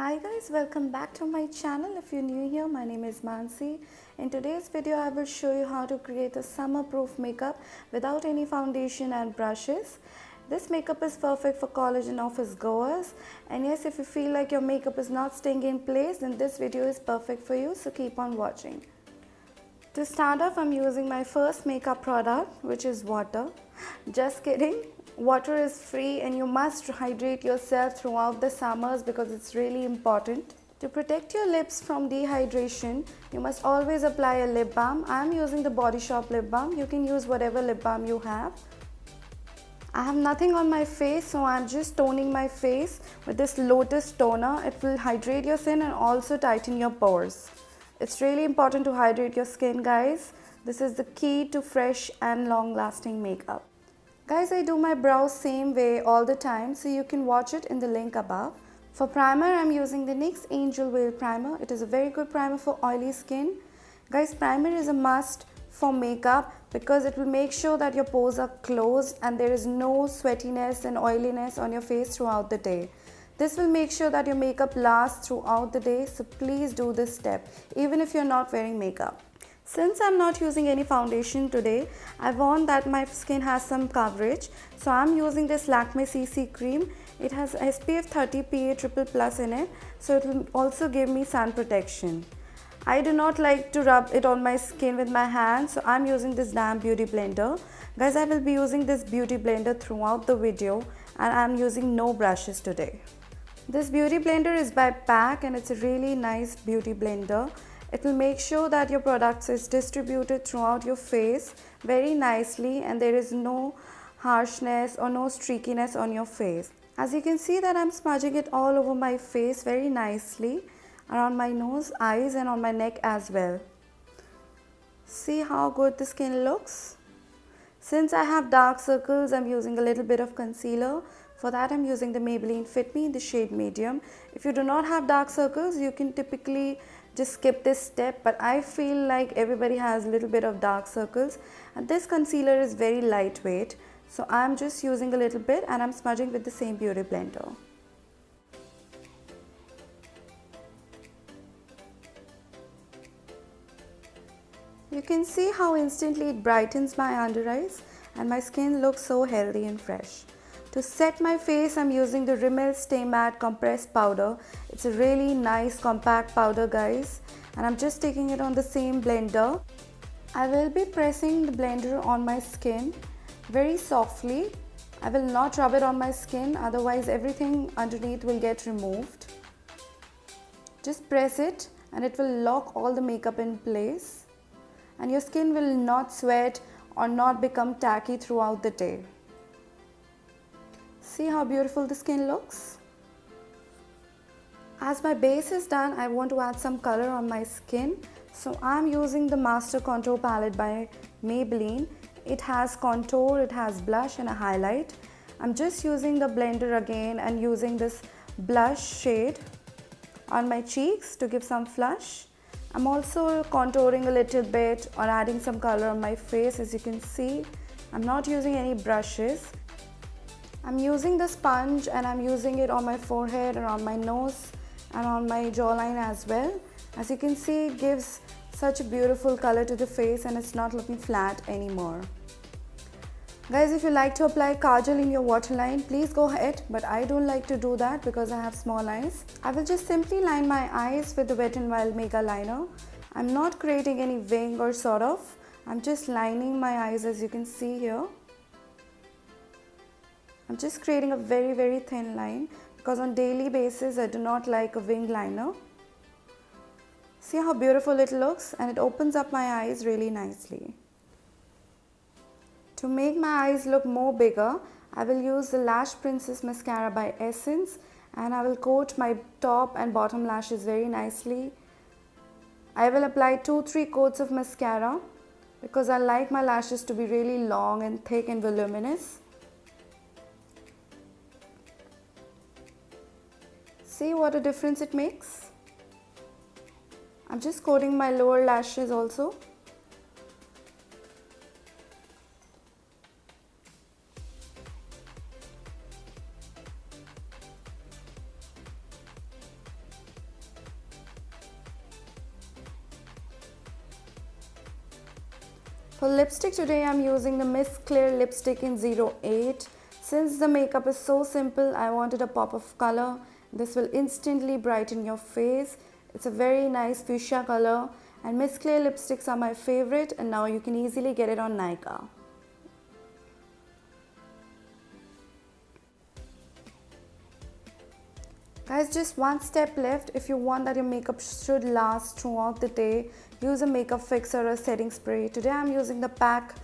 Hi guys, welcome back to my channel. If you're new here, my name is Mansi. In today's video, I will show you how to create a summer-proof makeup without any foundation and brushes. This makeup is perfect for college and office goers. And yes, if you feel like your makeup is not staying in place, then this video is perfect for you, so keep on watching. To start off, I'm using my first makeup product, which is water. Just kidding. Water is free and you must hydrate yourself throughout the summers because it's really important. To protect your lips from dehydration, you must always apply a lip balm. I'm using the Body Shop lip balm. You can use whatever lip balm you have. I have nothing on my face, so I'm just toning my face with this Lotus toner. It will hydrate your skin and also tighten your pores. It's really important to hydrate your skin, guys. This is the key to fresh and long-lasting makeup. Guys, I do my brows same way all the time, so you can watch it in the link above. For primer, I'm using the NYX Angel Veil Primer. It is a very good primer for oily skin. Guys, primer is a must for makeup because it will make sure that your pores are closed and there is no sweatiness and oiliness on your face throughout the day. This will make sure that your makeup lasts throughout the day, so please do this step even if you're not wearing makeup. Since I'm not using any foundation today, I want that my skin has some coverage. So I'm using this Lakme CC cream. It has SPF 30 PA++ in it, so it will also give me sun protection. I do not like to rub it on my skin with my hands, so I'm using this damn beauty blender. Guys, I will be using this beauty blender throughout the video and I'm using no brushes today. This beauty blender is by PAC and it's a really nice beauty blender. It will make sure that your products is distributed throughout your face very nicely and there is no harshness or no streakiness on your face. As you can see that I'm smudging it all over my face very nicely, around my nose, eyes and on my neck as well. See how good the skin looks? Since I have dark circles, I'm using a little bit of concealer. For that, I'm using the Maybelline Fit Me in the shade medium. If you do not have dark circles, you can typically just skip this step, but I feel like everybody has a little bit of dark circles and this concealer is very lightweight, so I'm just using a little bit and I'm smudging with the same beauty blender. You can see how instantly it brightens my under eyes and my skin looks so healthy and fresh. To set my face, I'm using the Rimmel Stay Matte Compressed Powder. It's a really nice compact powder, guys. And I'm just taking it on the same blender. I will be pressing the blender on my skin very softly. I will not rub it on my skin, otherwise everything underneath will get removed. Just press it and it will lock all the makeup in place. And your skin will not sweat or not become tacky throughout the day. See how beautiful the skin looks? As my base is done, I want to add some color on my skin. So I'm using the Master Contour Palette by Maybelline. It has contour, it has blush and a highlight. I'm just using the blender again and using this blush shade on my cheeks to give some flush. I'm also contouring a little bit or adding some color on my face. As you can see, I'm not using any brushes. I'm using the sponge and I'm using it on my forehead and on my nose and on my jawline as well. As you can see, it gives such a beautiful color to the face and it's not looking flat anymore. Guys, if you like to apply Kajal in your waterline, please go ahead, but I don't like to do that because I have small eyes. I will just simply line my eyes with the Wet n Wild Mega Liner. I'm not creating any wing or sort of. I'm just lining my eyes, as you can see here. I'm just creating a very thin line because on daily basis I do not like a wing liner. See how beautiful it looks and it opens up my eyes really nicely. To make my eyes look more bigger, I will use the Lash Princess Mascara by Essence and I will coat my top and bottom lashes very nicely. I will apply 2-3 coats of mascara because I like my lashes to be really long and thick and voluminous. See what a difference it makes? I'm just coating my lower lashes also. For lipstick today I'm using the Miss Clear lipstick in 08. Since the makeup is so simple, I wanted a pop of color. This will instantly brighten your face. It's a very nice fuchsia color and Miss Clear lipsticks are my favorite, and now you can easily get it on Nykaa. Guys, just one step left. If you want that your makeup should last throughout the day, use a makeup fixer or a setting spray. Today I'm using the PAC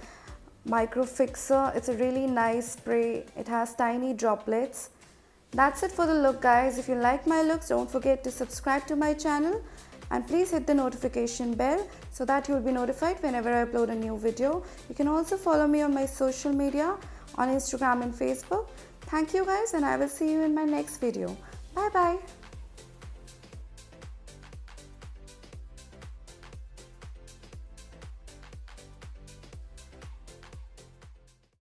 Micro Fixer. It's a really nice spray. It has tiny droplets. That's it for the look, guys. If you like my looks, don't forget to subscribe to my channel and please hit the notification bell so that you will be notified whenever I upload a new video. You can also follow me on my social media on Instagram and Facebook. Thank you guys, and I will see you in my next video. Bye bye.